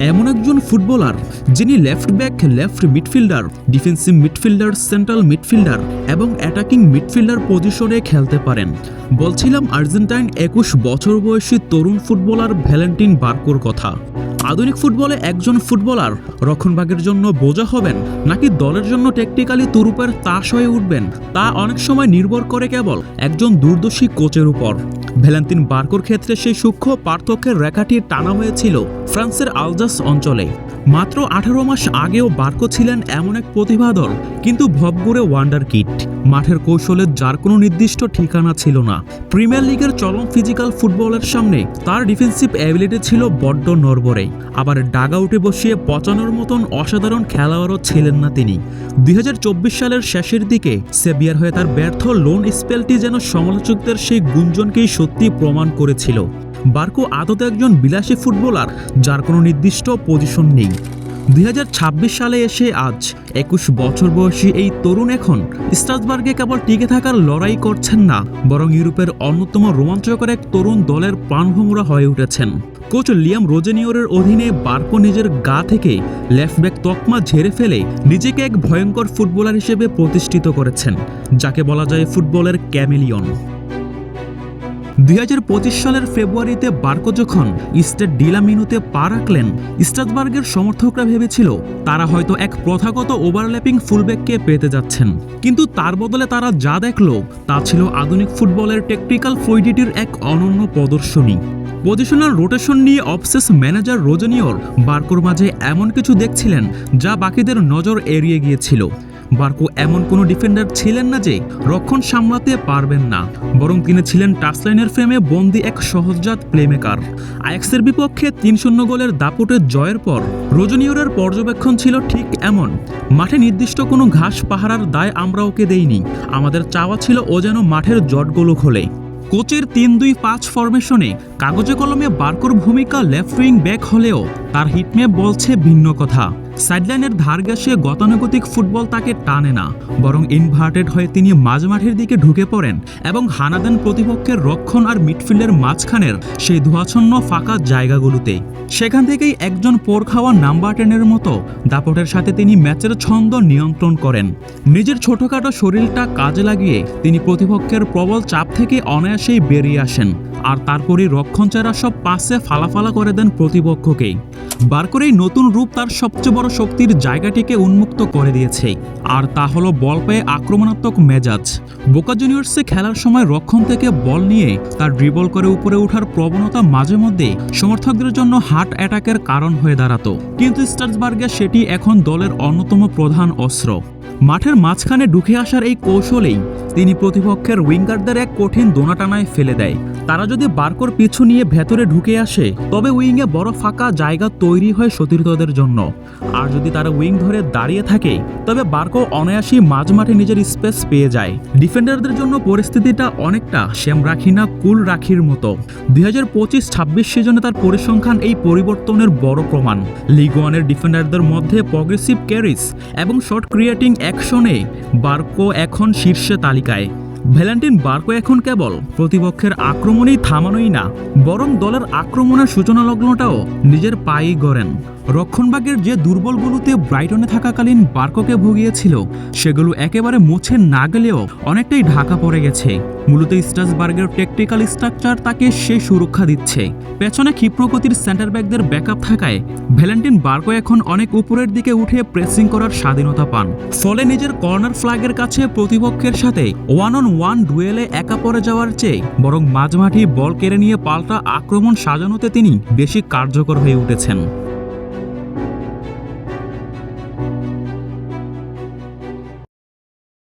এমন একজন ফুটবলার যিনি left back, left midfielder, defensive midfielder, central midfielder এবং অ্যাটাকিং মিডফিল্ডার পজিশনে খেলতে পারেন। বলছিলাম আর্জেন্টাইন 21 বছর বয়সী তরুণ ফুটবলার ভ্যালেন্টিন বার্কোর কথা। আধুনিক ফুটবলে একজন ফুটবলার রক্ষণভাগের জন্য বোঝা হবেন নাকি দলের জন্য টেকনিক্যালি তুরুপের তাস হয়ে উঠবেন, তা অনেক সময় নির্ভর করে কেবল একজন দূরদর্শী কোচের উপর। ভ্যালেন্টিন বার্কোর ক্ষেত্রে সেই সূক্ষ্ম পার্থক্যের রেখাটি টানা হয়েছিল ফ্রান্সের আলজাস অঞ্চলে। মাত্র 18 মাস আগেও বার্কো ছিলেন এমন এক প্রতিভাধর কিন্তু ভবঘুরে ওয়ান্ডার কিড। মাঠের কৌশলের যার কোনো নির্দিষ্ট ঠিকানা ছিল না। প্রিমিয়ার লিগের চরম ফিজিক্যাল ফুটবলের সামনে তার ডিফেন্সিভ অ্যাবিলিটি ছিল বড্ড নড়বড়ে। আবার ডাগআউটে বসিয়ে পচানোর মতন অসাধারণ খেলোয়াড়ও ছিলেন না তিনি। 2024 সালের শেষের দিকে সেভিয়ার হয়ে তার ব্যর্থ লোন স্পেলটি যেন সমালোচকদের সেই গুঞ্জনকেই সত্যি প্রমাণ করেছিল। বার্কো আদতে একজন বিলাসী ফুটবলার যার কোনো নির্দিষ্ট পজিশন নেই। 2026 সালে এসে আজ 21 বছর বয়সী এই তরুণ এখন স্ট্রাসবার্গে কেবল টিকে থাকার লড়াই করছেন না, বরং ইউরোপের অন্যতম রোমাঞ্চকর এক তরুণ দলের প্রাণভোমরা হয়ে উঠেছেন। কোচ লিয়াম রোজেনিয়রের অধীনে বার্কো নিজের গা থেকে লেফট ব্যাক তকমা ঝেড়ে ফেলে নিজেকে এক ভয়ঙ্কর ফুটবলার হিসেবে প্রতিষ্ঠিত করেছেন, যাকে বলা যায় ফুটবলের ক্যামেলিয়ন। 2025 সালের ফেব্রুয়ারিতে বার্কো যখন স্টেড ডিলা মিনুতে পা রাখলেন, স্ট্রাসবার্গের সমর্থকরা ভেবেছিল তারা হয়তো এক প্রথাগত ওভারল্যাপিং ফুলব্যাককে পেতে যাচ্ছেন, কিন্তু তার বদলে তারা যা দেখল তা ছিল আধুনিক ফুটবলের টেকনিক্যাল ফ্লুইডিটির এক অনন্য প্রদর্শনী। পজিশনাল রোটেশন নিয়ে অবসেস ম্যানেজার রোজেনিয়র বার্কোর মাঝে এমন কিছু দেখছিলেন যা বাকিদের নজর এড়িয়ে গিয়েছিল। বার্কো এমন কোনো ডিফেন্ডার ছিলেন না যে রক্ষণ সামলাতে পারবেন না, বরং তিনি ছিলেন টাচলাইনের ফ্রেমে বন্দি এক সহজজাত প্লেমেকার। আয়াক্সের বিপক্ষে 3-0 গোলের দাপটে জয়ের পর রোজেনিয়রের পর্যবেক্ষণ ছিল ঠিক এমন: মাঠে নির্দিষ্ট কোনো ঘাস পাহারার দায় আমরা ওকে দেইনি, আমাদের চাওয়া ছিল ও যেন মাঠের জটগুলো খোলে। কোচের 3-2-5 ফরমেশনে কাগজে কলমে বার্কোর ভূমিকা লেফট উইং ব্যাক হলেও তার হিটম্যাপ বলছে ভিন্ন কথা। সাইডলাইনের ধার ঘেঁষে গতানুগতিক ফুটবল তাকে টানে না, বরং ইনভার্টেড হয়ে তিনি মাঝমাঠের দিকে ঢুকে পড়েন এবং হানা দেন প্রতিপক্ষের রক্ষণ আর মিডফিল্ডের মাঝখানের সেই ধোঁয়াচ্ছন্ন ফাঁকা জায়গাগুলোতে। সেখান থেকেই একজন পোর খাওয়া নাম্বার 10-এর মতো দাপটের সাথে তিনি ম্যাচের ছন্দ নিয়ন্ত্রণ করেন। নিজের ছোটখাটো শরীরটা কাজে লাগিয়ে তিনি প্রতিপক্ষের প্রবল চাপ থেকে অনায়াসেই বেরিয়ে আসেন, আর তারপরই রক্ষণচারা সব পাশে ফালাফালা করে দেন প্রতিপক্ষকেই। বার্কোর এই নতুন রূপ তার সবচেয়ে বড় শক্তির জায়গাটিকে উন্মুক্ত করে দিয়েছে, আর তা হলো বল পেয়ে আক্রমণাত্মক মেজাজ। বোকা জুনিয়র্সে খেলার সময় রক্ষণ থেকে বল নিয়ে তার ড্রিবল করে উপরে ওঠার প্রবণতা মাঝে মধ্যে সমর্থকদের জন্য হার্ট অ্যাটাকের কারণ হয়ে দাঁড়াতো, কিন্তু স্ট্রাসবার্গে সেটি এখন দলের অন্যতম প্রধান অস্ত্র। মাঠের মাঝখানে ঢুকে আসার এই কৌশলেই তিনি প্রতিপক্ষের উইঙ্গারদের এক কঠিন দোনাটানায় ফেলে দেয়। তারা যদি বার্কোর পিছু নিয়ে ভেতরে ঢুকে আসে তবে উইংয়ে বড় ফাঁকা জায়গা তৈরি হয় সতীর্থদের জন্য, আর যদি তারা উইং ধরে দাঁড়িয়ে থাকে তবে বার্কো অনায়াসই মাঝমাঠে নিজের স্পেস পেয়ে যায়। ডিফেন্ডারদের জন্য পরিস্থিতিটা অনেকটা শ্যাম রাখি না কুল রাখির মতো। 2025-26 সিজনে তার পরিসংখ্যান এই পরিবর্তনের বড় প্রমাণ। লিগ ওয়ানের ডিফেন্ডারদের মধ্যে প্রগ্রেসিভ ক্যারিজ এবং শট ক্রিয়েটিং অ্যাকশনে বার্কো এখন শীর্ষে তালিকায়। ভ্যালেন্টিন বার্কো এখন কেবল প্রতিপক্ষের আক্রমণেই থামানোই না, বরং দলের আক্রমণের সূচনা লগ্নটাও নিজের পায়েই গড়েন। রক্ষণভাগের যে দুর্বলগুলোতে ব্রাইটনে থাকাকালীন বার্কোকে ভুগিয়েছিল সেগুলো একেবারে মুছে না গেলেও অনেকটাই ঢাকা পড়ে গেছে। মূলত স্ট্রাসবার্গের টেকনিক্যাল স্ট্রাকচার তাকে সেই সুরক্ষা দিচ্ছে। পেছনে ক্ষিপ্রগতির সেন্টার ব্যাকদের ব্যাকআপ থাকায় ভ্যালেন্টিন বার্কো এখন অনেক উপরের দিকে উঠে প্রেসিং করার স্বাধীনতা পান। ফলে নিজের কর্নার ফ্ল্যাগের কাছে প্রতিপক্ষের সাথে 1-on-1 ডুয়েলে একা পড়ে যাওয়ার চেয়ে বরং মাঝমাঠে বল কেড়ে নিয়ে পাল্টা আক্রমণ সাজানোতে তিনি বেশি কার্যকর হয়ে উঠেছেন।